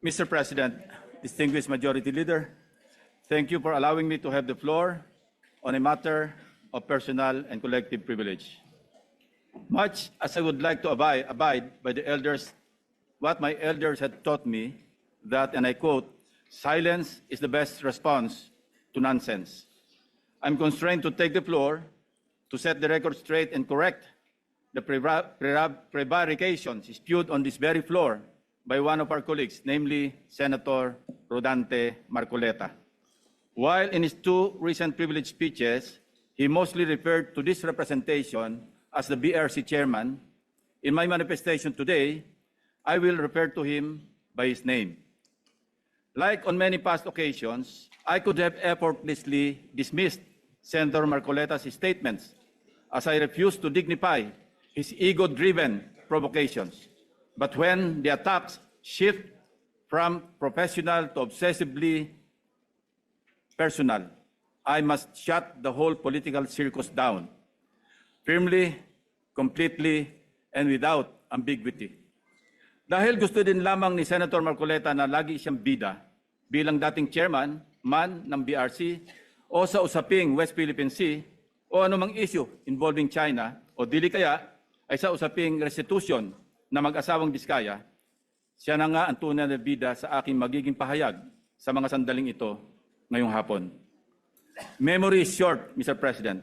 Mr. President, distinguished Majority Leader, thank you for allowing me to have the floor on a matter of personal and collective privilege. Much as I would like to abide by the elders, what my elders had taught me, that, and I quote, silence is the best response to nonsense. I'm constrained to take the floor to set the record straight and correct the prevarications spewed on this very floor by one of our colleagues, namely Senator Rodante Marcoleta. While in his two recent privileged speeches, he mostly referred to this representation as the BRC chairman, in my manifestation today, I will refer to him by his name. Like on many past occasions, I could have effortlessly dismissed Senator Marcoleta's statements as I refuse to dignify his ego-driven provocations. But when the attacks shift from professional to obsessively personal, I must shut the whole political circus down, firmly, completely, and without ambiguity. Dahil gusto din lamang ni Senator Marcoleta na lagi siyang bida bilang dating chairman man ng BRC o sa usaping West Philippine Sea o anumang issue involving China o dili kaya ay sa usaping restitution na mag-asawang Diskaya, siya na nga ang tunay na bida sa aking magiging pahayag sa mga sandaling ito ngayong hapon. Memory is short, Mr. President.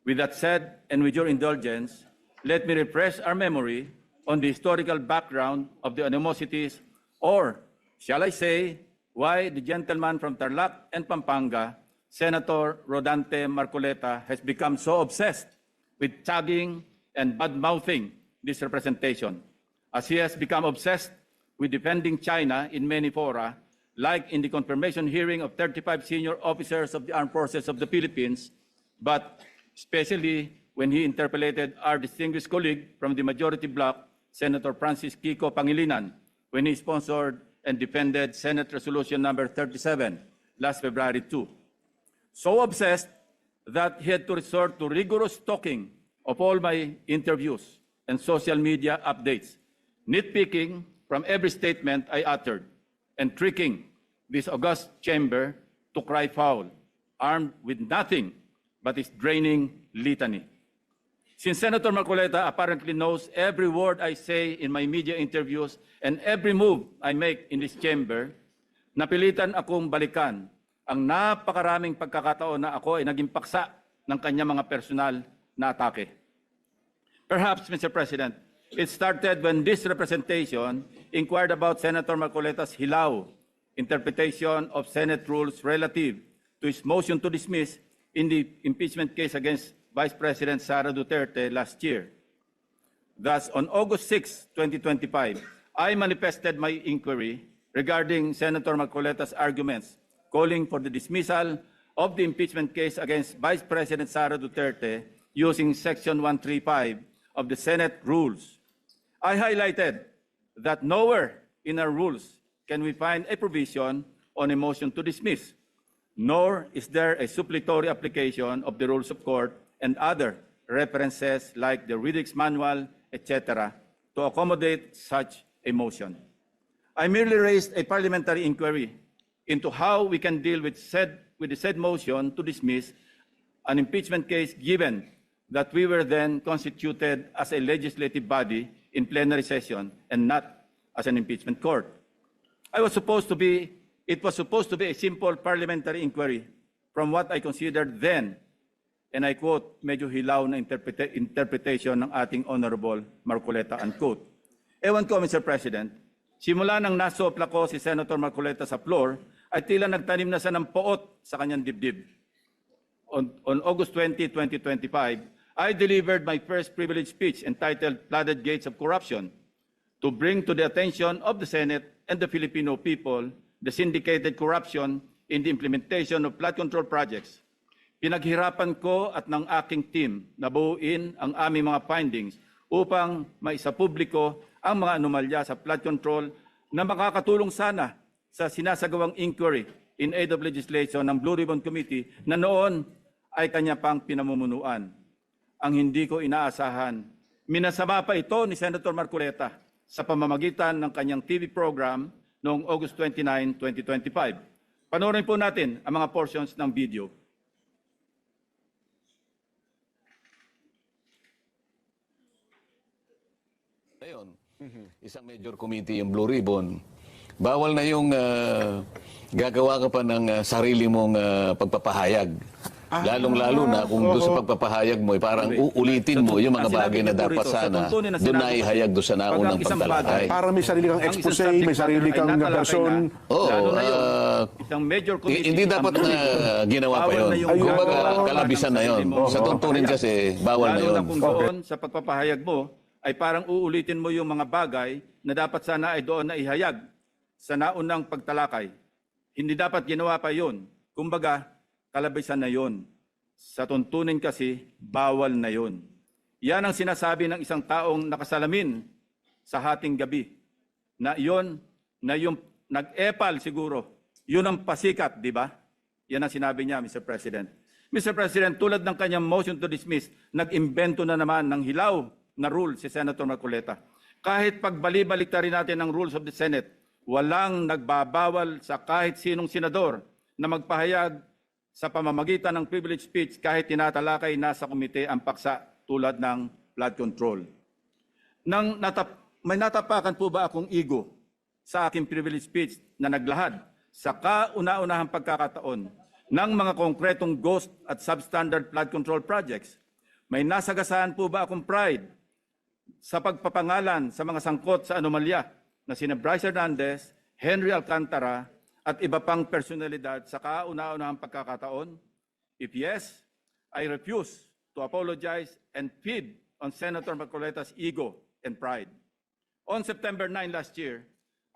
With that said, and with your indulgence, let me refresh our memory on the historical background of the animosities, or shall I say, why the gentleman from Tarlac and Pampanga, Senator Rodante Marcoleta, has become so obsessed with tagging and bad-mouthing this representation, as he has become obsessed with defending China in many fora, like in the confirmation hearing of 35 senior officers of the Armed Forces of the Philippines, but especially when he interpellated our distinguished colleague from the majority bloc, Senator Francis Kiko Pangilinan, when he sponsored and defended Senate Resolution number 37 last February 2. So obsessed that he had to resort to rigorous stalking of all my interviews and social media updates, nitpicking from every statement I uttered, and tricking this august chamber to cry foul, armed with nothing but his draining litany. Since Senator Marcoleta apparently knows every word I say in my media interviews and every move I make in this chamber, napilitan akong balikan ang napakaraming pagkakataon na ako ay naging paksa ng kanyang mga personal na atake. Perhaps, Mr. President, it started when this representation inquired about Senator Marcoleta's hilaw interpretation of Senate rules relative to his motion to dismiss in the impeachment case against Vice President Sara Duterte last year. Thus, on August 6, 2025, I manifested my inquiry regarding Senator Marcoleta's arguments calling for the dismissal of the impeachment case against Vice President Sara Duterte using Section 135 of the Senate rules. I highlighted that nowhere in our rules can we find a provision on a motion to dismiss, nor is there a suppletory application of the rules of court and other references like the Riddick's Manual, etc., to accommodate such a motion. I merely raised a parliamentary inquiry into how we can deal with the said motion to dismiss an impeachment case, given that we were then constituted as a legislative body in plenary session and not as an impeachment court. It was supposed to be a simple parliamentary inquiry from what I considered then, and I quote, medyo hilaw na interpretation ng ating Honorable Marcoleta, unquote. Ewan ko, Mr. President, simula nang nasopla ko si Senator Marcoleta sa floor, ay tila nagtanim na siya ng poot sa kanyang dibdib. On August 20, 2025, I delivered my first privileged speech entitled Flooded Gates of Corruption to bring to the attention of the Senate and the Filipino people the syndicated corruption in the implementation of flood control projects. Pinaghirapan ko at ng aking team na buuin ang aming mga findings upang maisapubliko ang mga anomalya sa flood control na makakatulong sana sa sinasagawang inquiry in aid of legislation ng Blue Ribbon Committee na noon ay kanya pang pinamumunuan. Ang hindi ko inaasahan, minasama pa ito ni Senator Marcoleta sa pamamagitan ng kanyang TV program noong August 29, 2025. Panoorin po natin ang mga portions ng video. Ngayon, isang major committee, yung Blue Ribbon, bawal na yung gagawa ka pa ng sarili mong pagpapahayag. Lalong-lalo na kung doon sa pagpapahayag mo, parang uulitin mo yung mga bagay na dapat sana doon na ihayag doon sa naunang pagtalakay. Para may sarili kang expose, may sarili kang person. Oo, isang major committee, hindi dapat na ginawa pa yun. Kumbaga, kalabisan na yun. Sa tuntunin kasi, bawal na lalo yun. na kung doon sa pagpapahayag mo ay parang uulitin mo yung mga bagay na dapat sana ay doon na ihayag sa naunang pagtalakay. Hindi dapat ginawa pa yun. Kumbaga, kalabisan na yun. Sa tuntunin kasi, bawal na yun. Yan ang sinasabi ng isang taong nakasalamin sa hating gabi. Na yung nag-epal siguro, yun ang pasikat, di ba? Yan ang sinabi niya, Mr. President. Mr. President, tulad ng kanyang motion to dismiss, nag-imbento na naman ng hilaw na rule si Senator Marcoleta. Kahit pagbali-balik rin natin ang rules of the Senate, walang nagbabawal sa kahit sinong senador na magpahayag sa pamamagitan ng privilege speech kahit tinatalakay na sa komite ang paksa tulad ng flood control. May natapakan po ba akong ego sa aking privilege speech na naglahad sa kauna-unahang pagkakataon ng mga konkretong ghost at substandard flood control projects? May nasagasaan po ba akong pride sa pagpapangalan sa mga sangkot sa anomalya na sina Bryce Hernandez, Henry Alcantara, at iba pang personalidad sa kauna-unahang pagkakataon? If yes, I refuse to apologize and feed on Senator Marcoleta's ego and pride. On September 9 last year,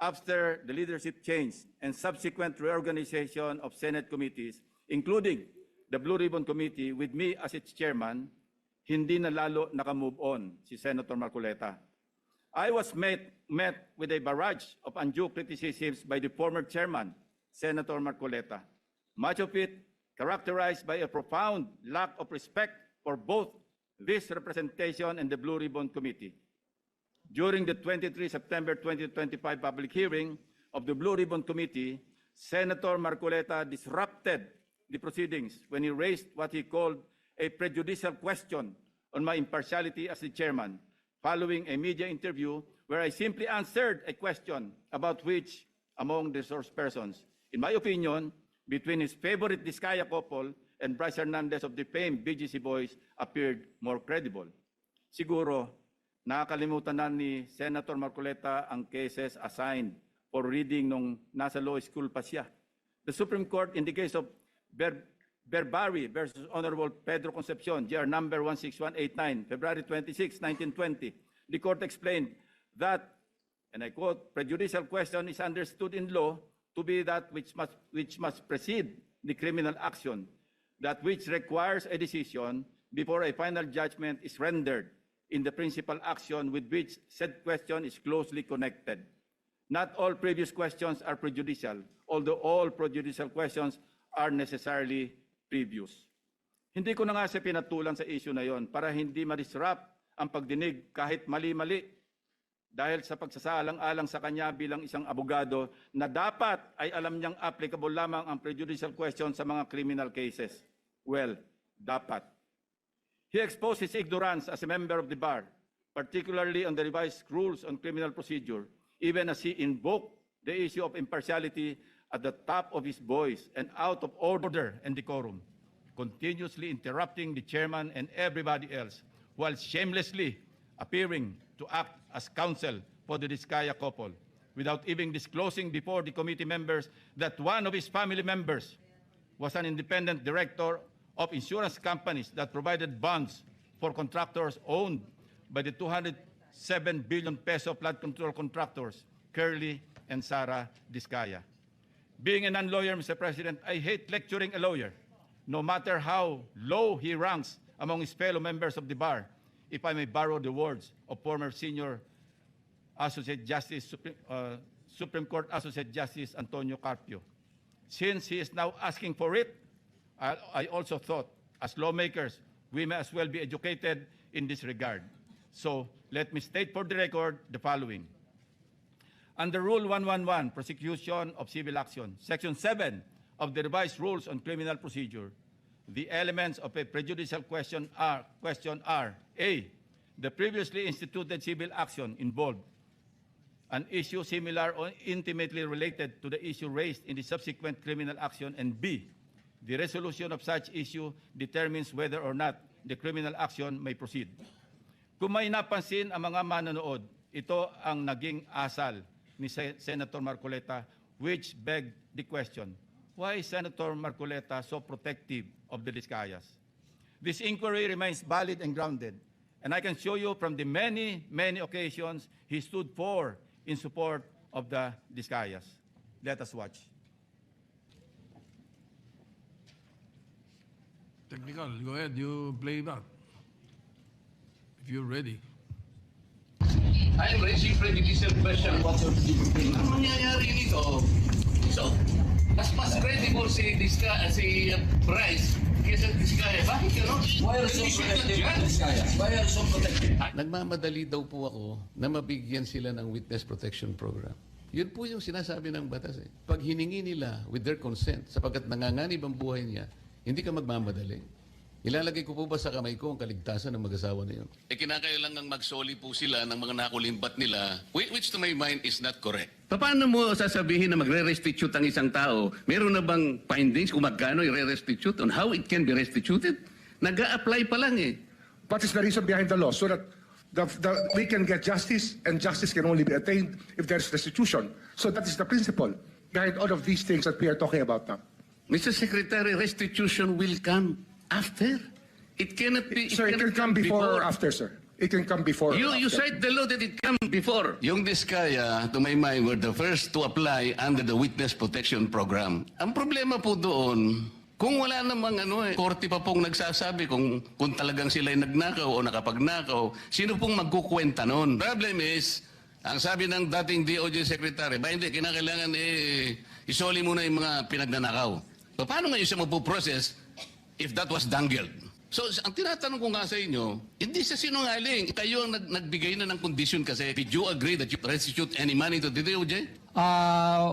after the leadership change and subsequent reorganization of Senate committees, including the Blue Ribbon Committee with me as its chairman, hindi na lalo nakamove on si Senator Marcoleta. I was met with a barrage of undue criticisms by the former chairman, Senator Marcoleta, much of it characterized by a profound lack of respect for both this representation and the Blue Ribbon Committee. During the 23 September 2025 public hearing of the Blue Ribbon Committee, Senator Marcoleta disrupted the proceedings when he raised what he called a prejudicial question on my impartiality as the chairman, following a media interview where I simply answered a question about which among the source persons, in my opinion, between his favorite Diskaya couple and Bryce Hernandez of the famed BGC Boys appeared more credible. Siguro, nakakalimutan na ni Senator Marcoleta ang cases assigned for reading nung nasa law school pa siya. The Supreme Court in the case of Berbari versus Honorable Pedro Concepcion, GR number 16189, February 26, 1920, the court explained that, and I quote, prejudicial question is understood in law to be that which must precede the criminal action, that which requires a decision before a final judgment is rendered in the principal action with which said question is closely connected. Not all previous questions are prejudicial, although all prejudicial questions are necessarily previous. Hindi ko na nga siya pinatulan sa issue na yon para hindi ma-disrupt ang pagdinig kahit mali-mali dahil sa pagsasalang-alang sa kanya bilang isang abogado na dapat ay alam niyang applicable lamang ang prejudicial question sa mga criminal cases. Well, dapat. He exposed his ignorance as a member of the bar, particularly on the revised rules on criminal procedure, even as he invoked the issue of impartiality at the top of his voice and out of order and decorum, continuously interrupting the chairman and everybody else, while shamelessly appearing to act as counsel for the Diskaya couple, without even disclosing before the committee members that one of his family members was an independent director of insurance companies that provided bonds for contractors owned by the 207 billion peso flood control contractors, Curly and Sara Diskaya. Being a non-lawyer, Mr. President, I hate lecturing a lawyer, no matter how low he ranks among his fellow members of the bar, if I may borrow the words of former Senior Associate Justice, Supreme Court Associate Justice Antonio Carpio. Since he is now asking for it, I also thought, as lawmakers, we may as well be educated in this regard. So let me state for the record the following. Under Rule 111, Prosecution of Civil Action, Section 7 of the Revised Rules on Criminal Procedure, the elements of a prejudicial question are, A, the previously instituted civil action involved an issue similar or intimately related to the issue raised in the subsequent criminal action, and B, the resolution of such issue determines whether or not the criminal action may proceed. Kung may napansin ang mga manonood, ito ang naging asal ni Senator Marcoleta, which begged the question, why is Senator Marcoleta so protective of the Discayas? This inquiry remains valid and grounded, and I can show you from the many, many occasions he stood for in support of the Discayas. Let us watch. Technical, go ahead, you play that. If you're ready. I'm raising prejudicial question. Ang mangyayari nito, so, mas credible si Bryce kaysa Discaya. Bakit gano'n? Why are you so protective of Discaya? Why are you so protective? Nagmamadali daw po ako na mabigyan sila ng witness protection program. Yun po yung sinasabi ng batas. Pag hiningi nila with their consent, sapagkat nanganganib ang buhay niya, hindi ka magmamadali. Ilalagay ko po ba sa kamay ko ang kaligtasan ng mag-asawa na yun? Kinakailangang magsoli po sila ng mga nakulimbat nila, which to my mind is not correct. Paano mo sasabihin na magre-restitute ang isang tao? Meron na bang findings kung magkano i-restitute on how it can be restituted? Nag-a-apply pa lang eh. What is the reason behind the law? So that we can get justice, and justice can only be attained if there is restitution. So that is the principle behind all of these things that we are talking about now. Mr. Secretary, restitution will come after. It cannot be... Sir, it can come before or after, sir. It can come before. You cite the law that it come before. Yung Discaya, to my mind, were the first to apply under the Witness Protection Program. Ang problema po doon, kung wala namang korte pa pong nagsasabi kung talagang sila'y nagnakaw o nakapagnakaw, sino pong magkukwenta noon? Problem is, ang sabi ng dating DOJ Secretary, ba hindi, kinakailangan isoli muna yung mga pinagnanakaw. So, paano ngayon siya magpo-process if that was dangled? So, ang tinatanong ko nga sa inyo, hindi sa sinungaling. Kayo ang nagbigay na ng condition kasi. Did you agree that you restitute any money to the DOJ?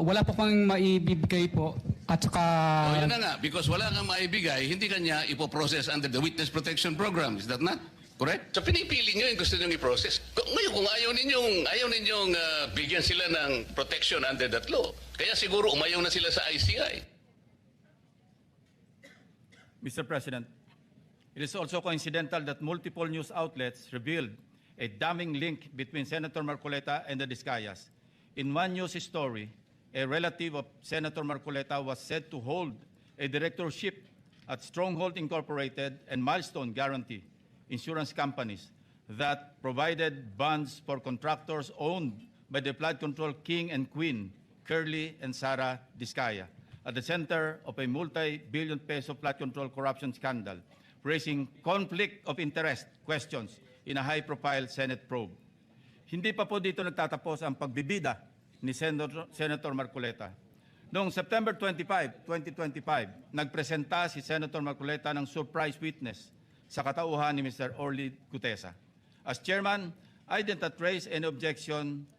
Wala po kang maibibigay po. At saka... O yun na nga, because wala kang maibigay, hindi kanya ipoprocess under the Witness Protection Program. Is that not correct? So pinipili nyo yung gusto nyo i-process. Ngayon, kung ayaw ninyong bigyan sila ng protection under that law, kaya siguro umayaw na sila sa ICI. Mr. President, it is also coincidental that multiple news outlets revealed a damning link between Senator Marcoleta and the Discayas. In one news story, a relative of Senator Marcoleta was said to hold a directorship at Stronghold Incorporated and Milestone Guarantee insurance companies that provided bonds for contractors owned by the flood control king and queen, Curly and Sarah Discaya, at the center of a multi-billion peso flood control corruption scandal, raising conflict of interest questions in a high-profile Senate probe. Hindi pa po dito nagtatapos ang pagbibida ni Senator Marcoleta. Noong September 25, 2025, nagpresenta si Senator Marcoleta ng surprise witness sa katauhan ni Mr. Orly Gutesa. As chairman, I did not raise any objection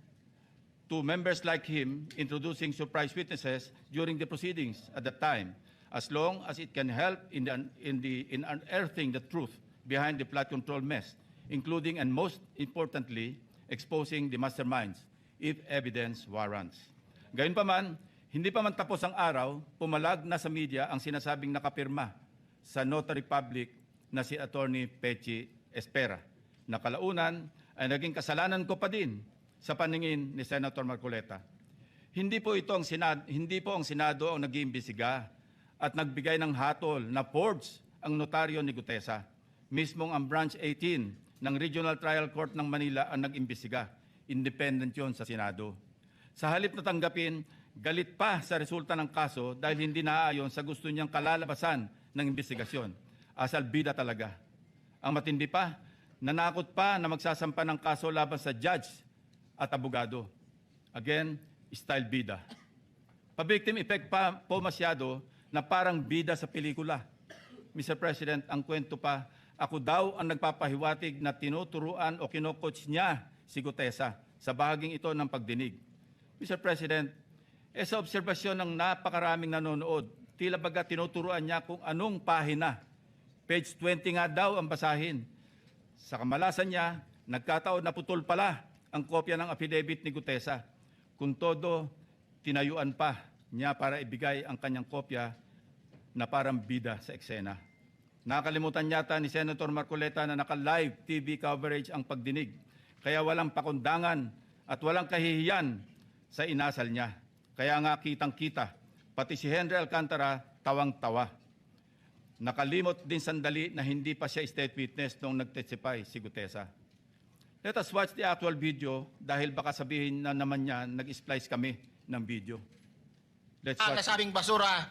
to members like him introducing surprise witnesses during the proceedings at that time, as long as it can help in unearthing the truth behind the flood control mess, including and most importantly, exposing the masterminds if evidence warrants. Gayunpaman, hindi pa man tapos ang araw, pumalag na sa media ang sinasabing nakapirma sa notary public na si Attorney Pechi Espera. Nakalaunan ay naging kasalanan ko pa din sa paningin ni Senator Marcoleta. Hindi po ang Senado ang nag-iimbestiga at nagbigay ng hatol na forged ang notaryo ni Gutesa. Mismong ang Branch 18 ng Regional Trial Court ng Manila ang nag-imbestiga. Independent yon sa Senado. Sa halip na tanggapin, galit pa sa resulta ng kaso dahil hindi naaayon sa gusto niyang kalalabasan ng investigasyon. Asal bida talaga. Ang matindi pa, nanakot pa na magsasampa ng kaso laban sa judge at abogado. Again, style bida. Pa-victim effect pa po masyado na parang bida sa pelikula. Mr. President, ang kwento pa, ako daw ang nagpapahiwatig na tinuturuan o kinocoach niya si Gutesa sa bahaging ito ng pagdinig. Mr. President, sa obserbasyon ng napakaraming nanonood, tila baga tinuturuan niya kung anong pahina. Page 20 nga daw ang basahin. Sa kamalasan niya, nagkataon na putol pala ang kopya ng affidavit ni Gutesa. Kung todo, tinayuan pa niya para ibigay ang kanyang kopya na parang bida sa eksena. Nakalimutan yata ni Senator Marcoleta na naka-live TV coverage ang pagdinig, kaya walang pakundangan at walang kahihiyan sa inasal niya. Kaya nga kitang-kita, pati si Henry Alcantara tawang-tawa. Nakalimot din sandali na hindi pa siya state witness nung nag-testify si Gutesa. Let us watch the actual video dahil baka sabihin na naman niya nag-splice kami ng video. Let's watch. Nasabing basura.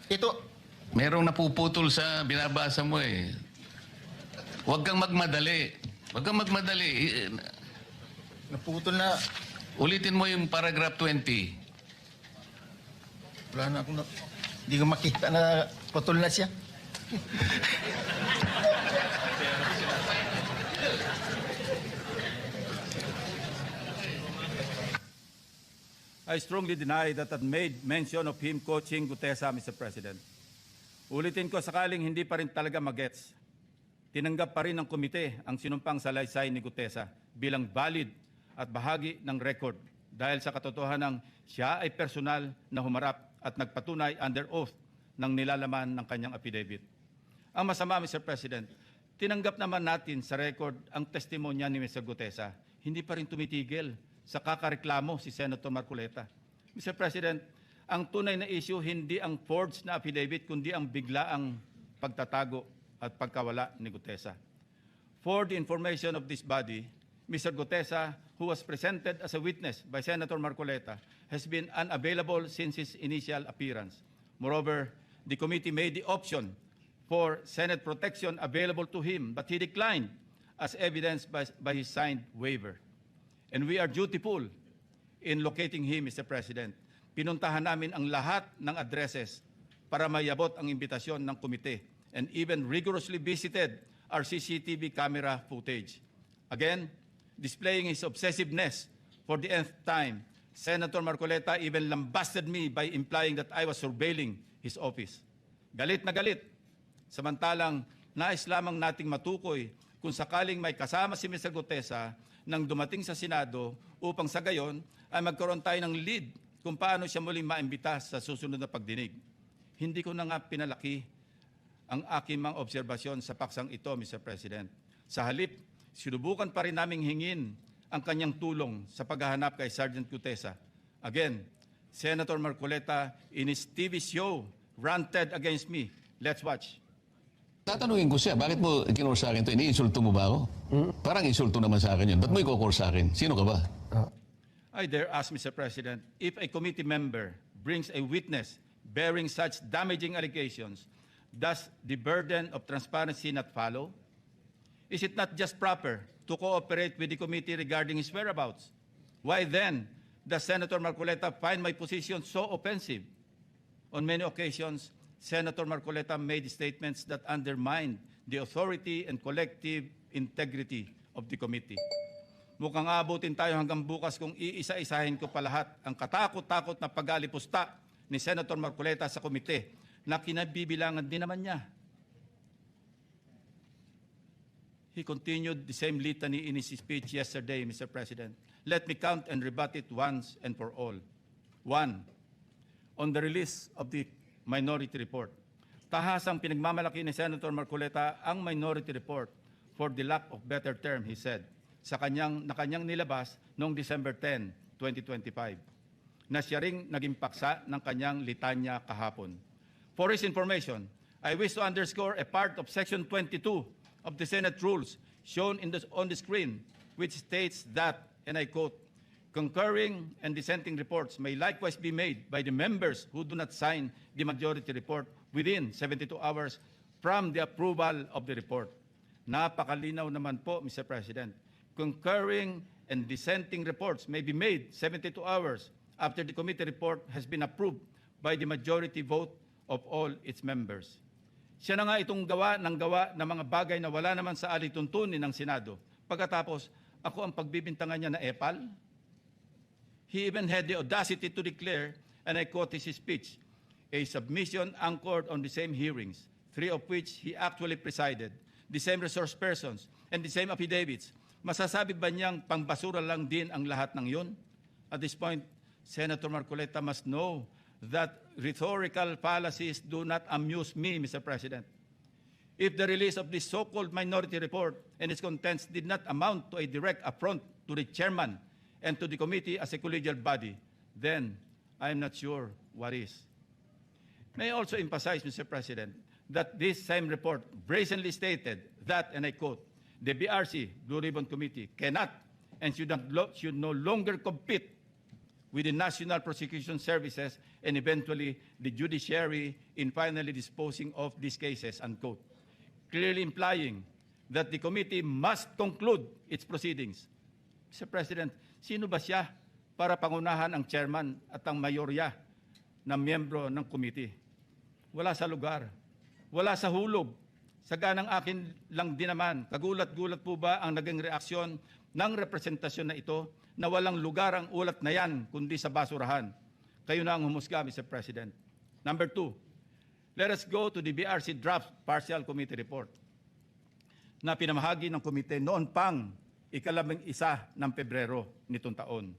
Ito, Merong napuputol sa binabasa mo eh. Huwag kang magmadali. Huwag kang magmadali. naputol na. Ulitin mo yung paragraph 20. Wala na akong, hindi ko makita na putol na siya. I strongly deny that I made mention of him coaching Gutesa, Mr. President. Ulitin ko sakaling hindi pa rin talaga magets. Tinanggap pa rin ng komite ang sinumpang salaysay ni Gutesa bilang valid at bahagi ng record dahil sa katotohanan siya ay personal na humarap at nagpatunay under oath ng nilalaman ng kanyang affidavit. Ang masama, Mr. President, tinanggap naman natin sa record ang testimonya ni Mr. Gutesa. Hindi pa rin tumitigil sa kakareklamo si Senator Marcoleta. Mr. President, ang tunay na issue hindi ang forged na affidavit kundi ang biglaang pagtatago at pagkawala ni Gutesa. For the information of this body, Mr. Gutesa, who was presented as a witness by Senator Marcoleta, has been unavailable since his initial appearance. Moreover, the committee made the option for Senate protection available to him, but he declined as evidenced by his signed waiver. And we are dutiful in locating him, Mr. President. Pinuntahan namin ang lahat ng addresses para mayabot ang imbitasyon ng komite and even rigorously visited our CCTV camera footage. Again, displaying his obsessiveness for the nth time, Senator Marcoleta even lambasted me by implying that I was surveilling his office. Galit na galit. Samantalang nais lamang nating matukoy kung sakaling may kasama si Mr. Gutesa nang dumating sa Senado upang sa gayon ay magkaroon tayo ng lead kung paano siya muling maimbita sa susunod na pagdinig. Hindi ko na nga pinalaki ang aking mga obserbasyon sa paksang ito, Mr. President. Sa halip, sinubukan pa rin naming hingin ang kanyang tulong sa paghahanap kay Sergeant Gutesa. Again, Senator Marcoleta in his TV show ranted against me. Let's watch. Tatanungin ko siya, bakit mo kinor sa akin ito? Iniinsulto mo ba ako? Parang insulto naman sa akin yun. Ba't mo ikokor sa akin? Sino ka ba? I dare ask, Mr. President, if a committee member brings a witness bearing such damaging allegations, does the burden of transparency not follow? Is it not just proper to cooperate with the committee regarding his whereabouts? Why then does Senator Marcoleta find my position so offensive? On many occasions, Senator Marcoleta made statements that undermined the authority and collective integrity of the committee. Mukhang abutin tayo hanggang bukas kung iisa-isahin ko pa lahat ang katakot-takot na pag-alipusta ni Senator Marcoleta sa komite na kinabibilangan din naman niya. He continued the same litany in his speech yesterday, Mr. President. Let me count and rebut it once and for all. 1. On the release of the Minority Report. Tahasang pinagmamalaki ni Senator Marcoleta ang Minority Report for the lack of better term, he said, sa kanyang nilabas noong December 10, 2025, na siya ring naging paksa ng kanyang litanya kahapon. For his information, I wish to underscore a part of Section 22 of the Senate Rules shown on the screen, which states that, and I quote, concurring and dissenting reports may likewise be made by the members who do not sign the majority report within 72 hours from the approval of the report. Napakalinaw naman po, Mr. President. Concurring and dissenting reports may be made 72 hours after the committee report has been approved by the majority vote of all its members. Siya na nga itong gawa ng mga bagay na wala naman sa alituntunin ng Senado. Pagkatapos, ako ang pagbibintangan niya na epal. He even had the audacity to declare, and I quote his speech, a submission anchored on the same hearings, 3 of which he actually presided, the same resource persons, and the same affidavits. Masasabi ba niyang pangbasura lang din ang lahat ng yun? At this point, Senator Marcoleta must know that rhetorical fallacies do not amuse me, Mr. President. If the release of this so-called minority report and its contents did not amount to a direct affront to the chairman and to the committee as a collegial body, then I am not sure what is. May I also emphasize, Mr. President, that this same report brazenly stated that, and I quote, the BRC, Blue Ribbon Committee, cannot and should no longer compete with the National Prosecution Services and eventually the judiciary in finally disposing of these cases, unquote. Clearly implying that the committee must conclude its proceedings. Mr. President, sino ba siya para pangunahan ang chairman at ang mayorya na miyembro ng committee? Wala sa lugar, wala sa hulog. Saganang akin lang din naman, kagulat-gulat po ba ang naging reaksyon ng representasyon na ito na walang lugar ang ulat na yan kundi sa basurahan? Kayo na ang humusga, Mr. President. Number 2, let us go to the BRC draft partial committee report na pinamahagi ng komite noon pang ika-11 ng Pebrero nitong taon.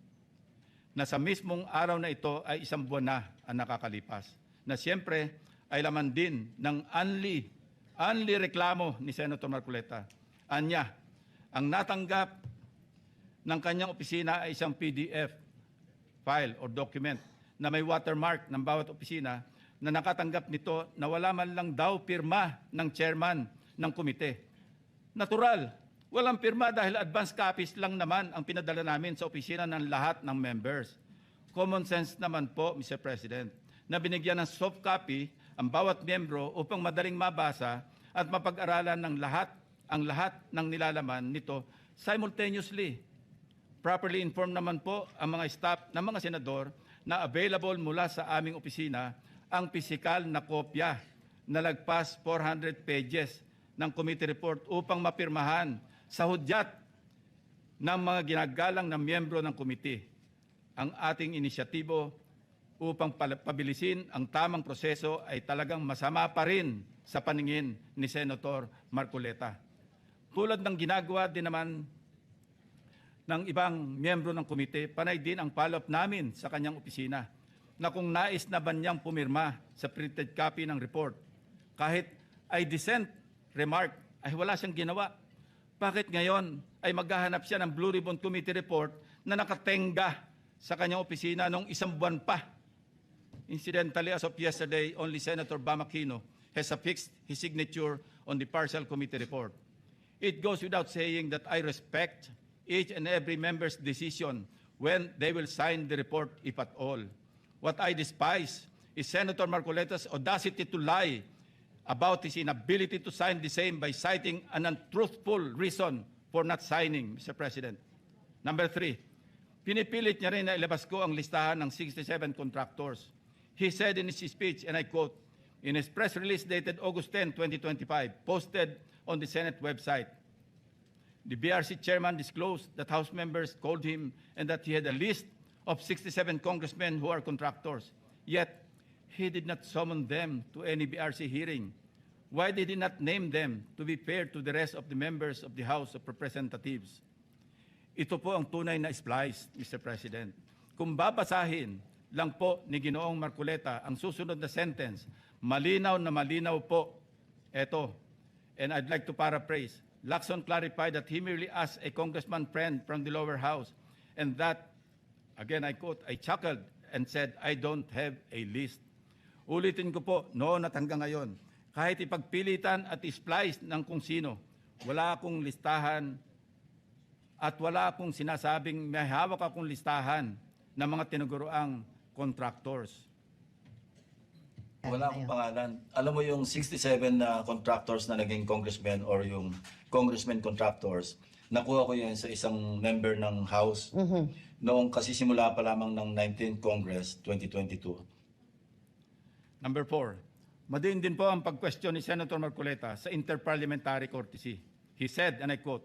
Na sa mismong araw na ito ay 1 buwan na ang nakakalipas. Na siyempre ay laman din ng only reklamo ni Senator Marcoleta. Anya, ang natanggap ng kanyang opisina ay isang PDF file or document na may watermark ng bawat opisina na nakatanggap nito na wala man lang daw pirma ng chairman ng komite. Natural, walang pirma dahil advance copies lang naman ang pinadala namin sa opisina ng lahat ng members. Common sense naman po, Mr. President, na binigyan ng soft copy ang bawat miyembro upang madaling mabasa at mapag-aralan ng ang lahat ng nilalaman nito simultaneously. Properly informed naman po ang mga staff ng mga senador na available mula sa aming opisina ang pisikal na kopya na lagpas 400 pages ng committee report upang mapirmahan sa hudyat ng mga ginagalang na miyembro ng komite. Ang ating inisyatibo upang pabilisin ang tamang proseso ay talagang masama pa rin sa paningin ni Senator Marcoleta. Tulad ng ginagawa din naman ng ibang miyembro ng komite, panay din ang follow-up namin sa kanyang opisina na kung nais na ba niyang pumirma sa printed copy ng report, kahit ay dissent remark ay wala siyang ginawa. Bakit ngayon ay maghahanap siya ng Blue Ribbon Committee report na nakatenga sa kanyang opisina noong 1 buwan pa? Incidentally, as of yesterday, only Senator Bam Aquino has affixed his signature on the partial committee report. It goes without saying that I respect each and every member's decision when they will sign the report, if at all. What I despise is Senator Marcoleta's audacity to lie about his inability to sign the same by citing an untruthful reason for not signing, Mr. President. Number 3, pinipilit niya rin na ilabas ko ang listahan ng 67 contractors. He said in his speech, and I quote, in his press release dated August 10, 2025, posted on the Senate website, the BRC chairman disclosed that House members called him and that he had a list of 67 congressmen who are contractors. Yet, he did not summon them to any BRC hearing. Why did he not name them to be fair to the rest of the members of the House of Representatives? Ito po ang tunay na splice, Mr. President. Kung babasahin lang po ni Ginoong Marcoleta ang susunod na sentence, malinaw na malinaw po. Ito, and I'd like to paraphrase. Lacson clarified that he merely asked a congressman friend from the lower house and that, again I quote, I chuckled and said, I don't have a list. Ulitin ko po, noon at hanggang ngayon, kahit ipagpilitan at isplice ng kung sino, wala akong listahan at wala akong sinasabing may hawak akong listahan ng mga tinuguroang contractors. Wala akong pangalan. Alam mo yung 67 na contractors na naging congressmen or yung congressmen contractors, nakuha ko yan sa isang member ng House noong kasi simula pa lamang ng 19th Congress 2022. Number 4, madiin din po ang pag-question ni Senator Marcoleta sa interparliamentary courtesy. He said, and I quote,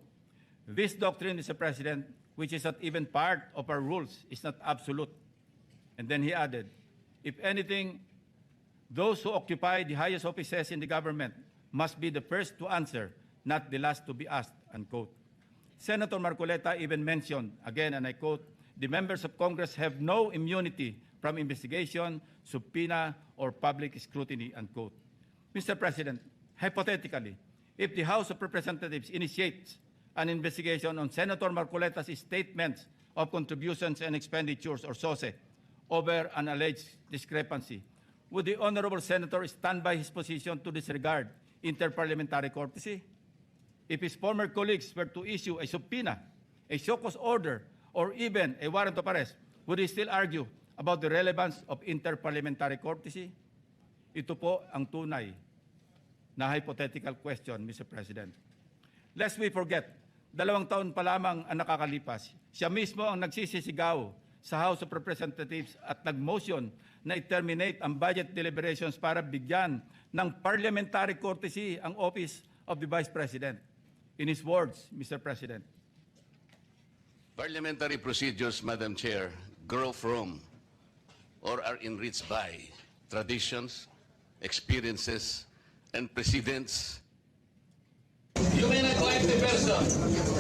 this doctrine, Mr. President, which is not even part of our rules, is not absolute. And then he added, if anything, those who occupy the highest offices in the government must be the first to answer, not the last to be asked, unquote. Senator Marcoleta even mentioned, again, and I quote, the members of Congress have no immunity from investigation, subpoena, or public scrutiny, unquote. Mr. President, hypothetically, if the House of Representatives initiates an investigation on Senator Marcoleta's statements of contributions and expenditures, or SOSE, over an alleged discrepancy, would the Honorable Senator stand by his position to disregard interparliamentary courtesy? If his former colleagues were to issue a subpoena, a show cause order, or even a warrant of arrest, would he still argue about the relevance of interparliamentary courtesy? Ito po ang tunay na hypothetical question, Mr. President. Lest we forget, 2 taon pa lamang ang nakakalipas, siya mismo ang nagsisisigaw sa House of Representatives at nag-motion na i-terminate ang budget deliberations para bigyan ng parliamentary courtesy ang Office of the Vice President. In his words, Mr. President, Parliamentary procedures, Madam Chair, grow from or are enriched by traditions, experiences, and precedents. You may not like the person,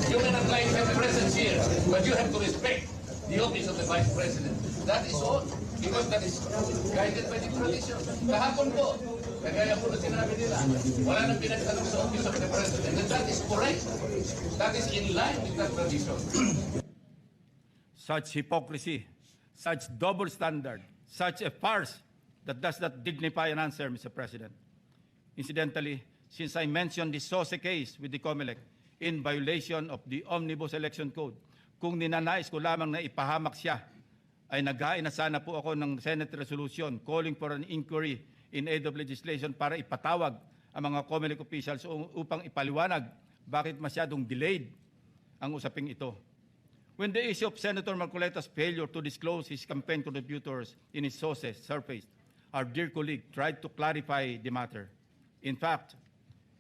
you may not like the presence here, but you have to respect the office of the Vice President. That is all, because that is guided by the tradition. Kahapon po, kagaya po na sinabi nila, wala nang pinagtanong sa office of the President, and that is correct. That is in line with that tradition. such hypocrisy, such double standard, such a farce that does not dignify an answer, Mr. President. Incidentally, since I mentioned the SOSE case with the COMELEC in violation of the Omnibus Election Code, kung ninanais ko lamang na ipahamak siya, ay naghain na sana po ako ng Senate resolution calling for an inquiry in aid of legislation para ipatawag ang mga COMELEC officials upang ipaliwanag bakit masyadong delayed ang usaping ito. When the issue of Senator Marcoleta's failure to disclose his campaign contributors in his sources surfaced, our dear colleague tried to clarify the matter. In fact,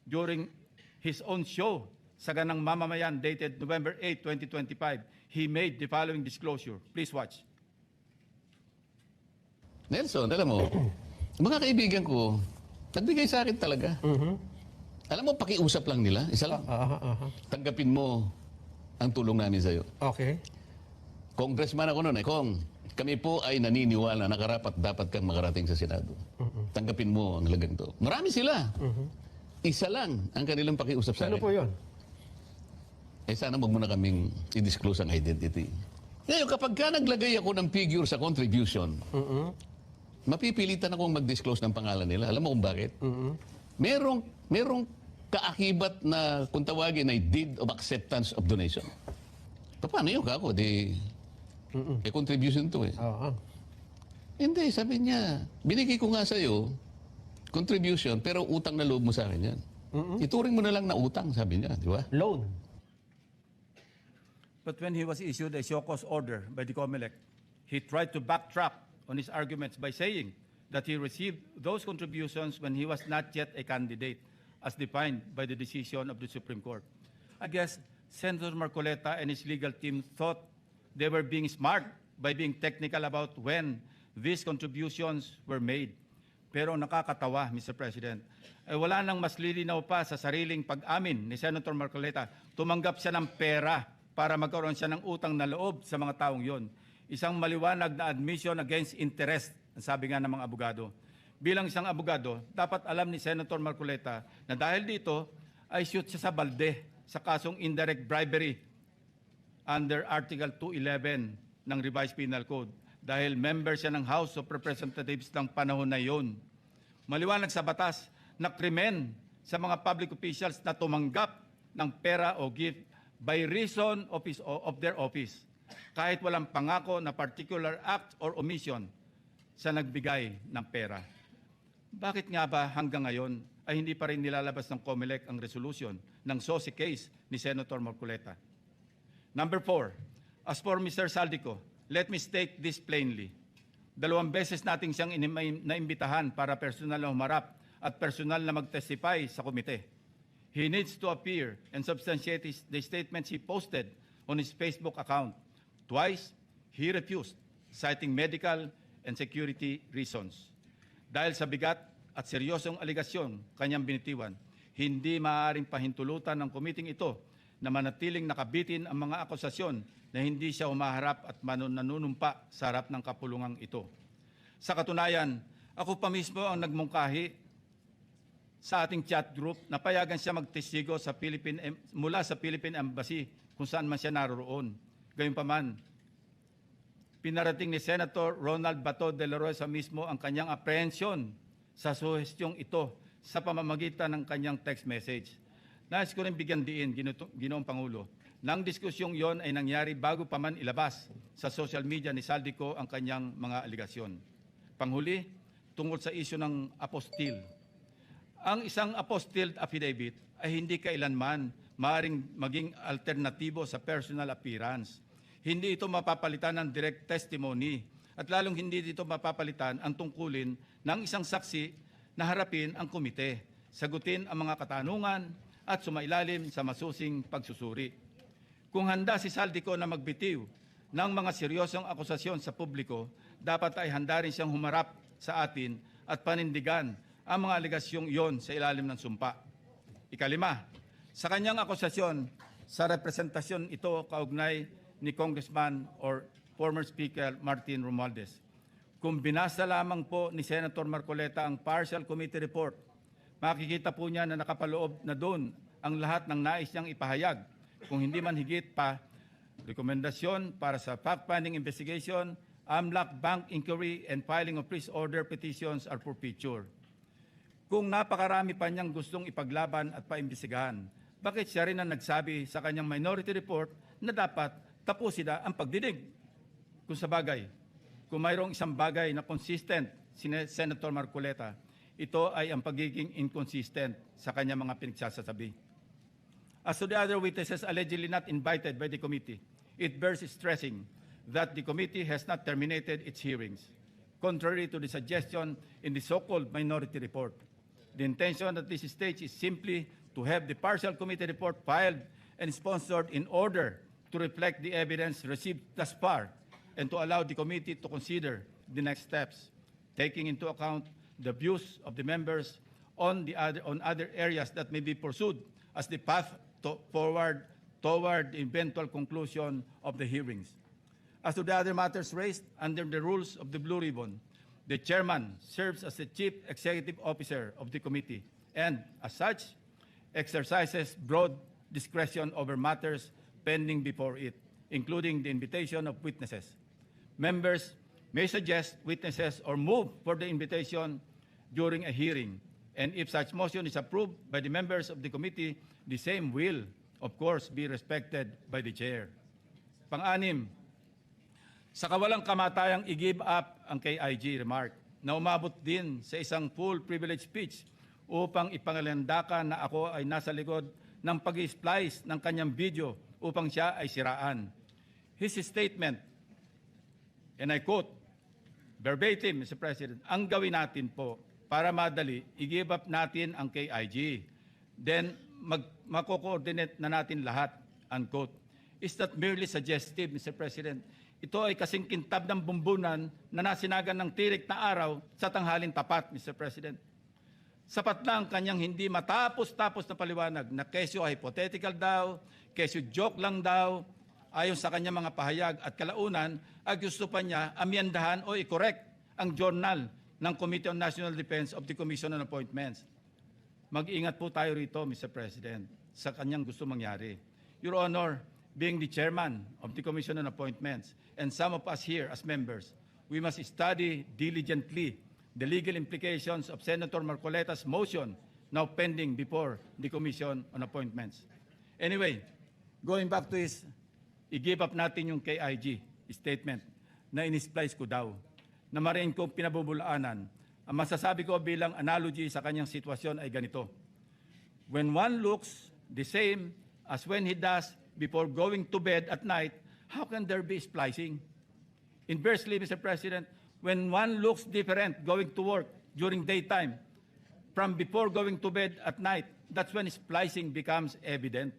during his own show, Saganang Mamamayan, dated November 8, 2025, he made the following disclosure. Please watch. Nelson, alam mo, mga kaibigan ko, nagbigay sa akin talaga. Alam mo, pakiusap lang nila, isa lang. Tanggapin mo ang tulong namin sa'yo. Okay. Congressman ako noon, Kong, kami po ay naniniwala na karapat dapat kang makarating sa Senado. Tanggapin mo ang halagang to. Marami sila. Isa lang ang kanilang pakiusap sa akin. Ano po yun? Eh sana wag mo na kaming i-disclose ang identity. Ngayon, kapag ka naglagay ako ng figure sa contribution, mapipilitan akong mag-disclose ng pangalan nila. Alam mo kung bakit? Merong kaakibat na kung tawagin ay deed of acceptance of donation. Paano yun kako? Contribution to eh. Hindi, sabi niya, binigay ko nga sa'yo, contribution, pero utang na loob mo sa akin yan. Ituring mo na lang na utang, sabi niya, di ba? Loan. But when he was issued a show cause order by the COMELEC, he tried to backtrack on his arguments by saying that he received those contributions when he was not yet a candidate, as defined by the decision of the Supreme Court. I guess Senator Marcoleta and his legal team thought they were being smart by being technical about when these contributions were made. Pero nakakatawa, Mr. President, ay wala nang mas lilinaw pa sa sariling pag-amin ni Senator Marcoleta. Tumanggap siya ng pera para magkaroon siya ng utang na loob sa mga taong yon. Isang maliwanag na admission against interest, ang sabi nga ng mga abogado. Bilang isang abogado, dapat alam ni Senator Marcoleta na dahil dito ay shoot siya sa balde sa kasong indirect bribery under Article 211 ng Revised Penal Code dahil member siya ng House of Representatives ng panahon na yon. Maliwanag sa batas na krimen sa mga public officials na tumanggap ng pera o gift by reason of their office kahit walang pangako na particular act or omission sa nagbigay ng pera. Bakit nga ba hanggang ngayon ay hindi pa rin nilalabas ng COMELEC ang resolution ng SOSE case ni Senator Marcoleta? Number 4, as for Mr. Saldico, let me state this plainly. 2 beses nating siyang naimbitahan para personal na humarap at personal na mag-testify sa komite. He needs to appear and substantiate the statements he posted on his Facebook account. Twice, he refused, citing medical and security reasons. Dahil sa bigat at seryosong aligasyon kanyang binitiwan, hindi maaaring pahintulutan ng komiting ito na manatiling nakabitin ang mga akusasyon na hindi siya humaharap at nanunumpa sa harap ng kapulungang ito. Sa katunayan, ako pa mismo ang nagmungkahi sa ating chat group na payagan siya magtestigo sa mula sa Philippine Embassy kung saan man siya naroroon. Gayunpaman, pinarating ni Senator Ronald Bato de la Rosa mismo ang kanyang apprehension sa suhestyong ito sa pamamagitan ng kanyang text message. Nais ko rin bigyan diin, Ginoong Pangulo, nang diskusyong yon ay nangyari bago pa man ilabas sa social media ni Saldico ang kanyang mga aligasyon. Panghuli, tungkol sa isyu ng apostille. Ang isang apostille affidavit ay hindi kailanman maaaring maging alternatibo sa personal appearance. Hindi ito mapapalitan ng direct testimony at lalong hindi dito mapapalitan ang tungkulin ng isang saksi na harapin ang komite, sagutin ang mga katanungan at sumailalim sa masusing pagsusuri. Kung handa si Saldico na magbitiw ng mga seryosong akusasyon sa publiko, dapat ay handa rin siyang humarap sa atin at panindigan ang mga aligasyong iyon sa ilalim ng sumpa. Ikalima, sa kanyang akusasyon sa representasyon ito kaugnay ni Congressman or former Speaker Martin Romualdez. Kung binasa lamang po ni Senator Marcoleta ang partial committee report, makikita po niya na nakapaloob na doon ang lahat ng nais niyang ipahayag. Kung hindi man higit pa, rekomendasyon para sa fact-finding investigation, AMLAC bank inquiry and filing of freeze order petitions are for future. Kung napakarami pa niyang gustong ipaglaban at paimbestigahan, bakit siya rin ang nagsabi sa kanyang minority report na dapat tapusin na ang pagdidig? Kung sa bagay, kung mayroong isang bagay na consistent si Senator Marcoleta, ito ay ang pagiging inconsistent sa kanyang mga pinagsasabi. As to the other witnesses allegedly not invited by the committee, it bears stressing that the committee has not terminated its hearings, contrary to the suggestion in the so-called minority report. The intention at this stage is simply to have the partial committee report filed and sponsored in order to reflect the evidence received thus far and to allow the committee to consider the next steps, taking into account the views of the members on other areas that may be pursued as the path forward toward the eventual conclusion of the hearings. As to the other matters raised under the rules of the Blue Ribbon, the chairman serves as the chief executive officer of the committee and, as such, exercises broad discretion over matters pending before it, including the invitation of witnesses. Members may suggest witnesses or move for the invitation during a hearing, and if such motion is approved by the members of the committee, the same will, of course, be respected by the chair. Pang-anim, sa kawalang kamatayang i-give up ang KIG remark na umabot din sa isang full privilege speech upang ipangalandakan na ako ay nasa likod ng pag-splice ng kanyang video upang siya ay siraan. His statement, and I quote, verbatim, Mr. President, ang gawin natin po para madali, i-give up natin ang KIG. Then, mako-coordinate na natin lahat, unquote. Is that merely suggestive, Mr. President? Ito ay kasing kintab ng bumbunan na nasinagan ng tirik na araw sa tanghaling tapat, Mr. President. Sapat na ang kanyang hindi matapos-tapos na paliwanag na kesyo hypothetical daw, kesyo joke lang daw, ayon sa kanyang mga pahayag at kalaunan ay gusto pa niya amyendahan o i-correct ang journal ng Committee on National Defense of the Commission on Appointments. Mag-ingat po tayo rito, Mr. President, sa kanyang gusto mangyari. Your Honor, being the chairman of the Commission on Appointments, and some of us here as members, we must study diligently the legal implications of Senator Marcoleta's motion now pending before the Commission on Appointments. Anyway, going back to his, i-give up natin yung KIG statement na in-splice ko daw, na marin ko pinabubulaanan. Ang masasabi ko bilang analogy sa kanyang sitwasyon ay ganito. When one looks the same as when he does before going to bed at night, how can there be splicing? Inversely, Mr. President, when one looks different going to work during daytime from before going to bed at night, that's when splicing becomes evident.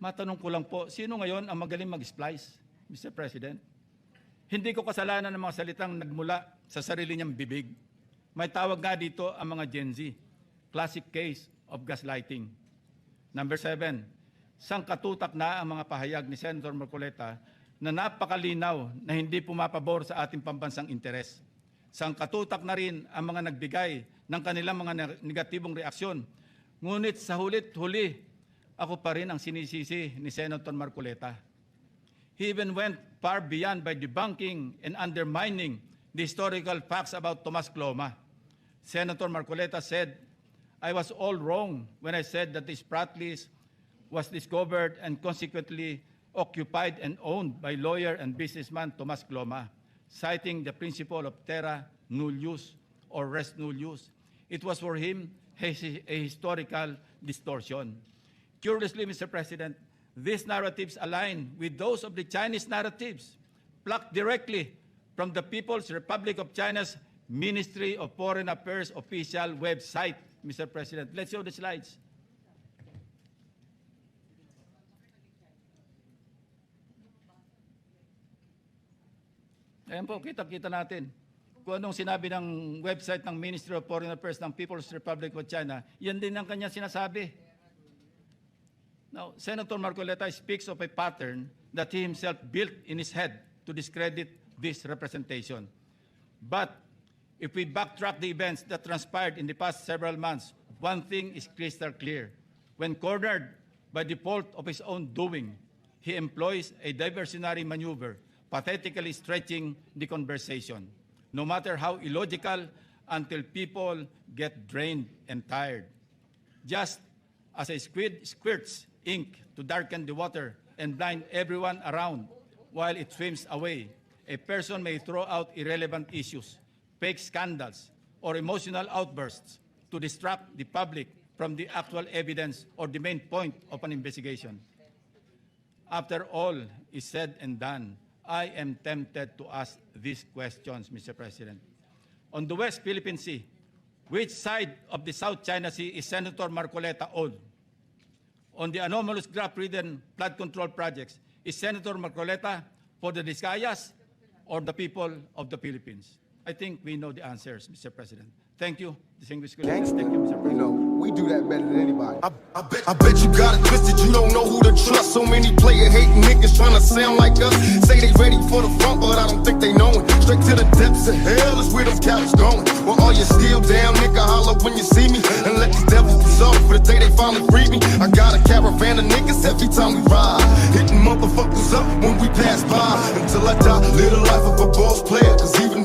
Matanong ko lang po, sino ngayon ang magaling mag-splice, Mr. President? Hindi ko kasalanan ng mga salitang nagmula sa sarili niyang bibig. May tawag nga dito ang mga Gen Z. Classic case of gaslighting. Number 7, sangkatutak na ang mga pahayag ni Senator Marcoleta na napakalinaw na hindi pumapabor sa ating pambansang interes. Sangkatutak na rin ang mga nagbigay ng kanilang mga negatibong reaksyon. Ngunit sa hulit-huli, ako pa rin ang sinisisi ni Senator Marcoleta. He even went far beyond by debunking and undermining the historical facts about Tomas Cloma. Senator Marcoleta said, I was all wrong when I said that this frat list was discovered and consequently occupied and owned by lawyer and businessman Tomas Cloma, citing the principle of terra nullius or res nullius. It was for him a historical distortion. Curiously, Mr. President, these narratives align with those of the Chinese narratives, plucked directly from the People's Republic of China's Ministry of Foreign Affairs official website, Mr. President. Let's show the slides. Ayan po, kita-kita natin. Kung anong sinabi ng website ng Ministry of Foreign Affairs ng People's Republic of China, yan din ang kanya sinasabi. Now, Senator Marcoleta speaks of a pattern that he himself built in his head to discredit this representation. But if we backtrack the events that transpired in the past several months, one thing is crystal clear. When cornered by the fault of his own doing, he employs a diversionary maneuver, pathetically stretching the conversation, no matter how illogical, until people get drained and tired. Just as a squid squirts ink to darken the water and blind everyone around while it swims away, a person may throw out irrelevant issues, fake scandals, or emotional outbursts to distract the public from the actual evidence or the main point of an investigation. After all is said and done, I am tempted to ask these questions, Mr. President. On the West Philippine Sea, which side of the South China Sea is Senator Marcoleta on? On the anomalous graft-ridden flood control projects, is Senator Marcoleta for the Visayas or the people of the Philippines? I think we know the answers, Mr. President. Thank you, distinguished colleagues. Thank you, Mr. President. You know, we do that better than anybody. I bet you got it twisted, you don't know who to trust. So many player-hating niggas trying to sound like us. Say they ready for the front, but I don't think they know it. Straight to the depths of hell is where them cowards going. Well, all you still down, nigga, holler when you see me. And let these devils dissolve for the day they finally free me. I got a caravan of niggas every time we ride, hitting motherfuckers up when we pass by. Until I die, live the life of a boss player, cause even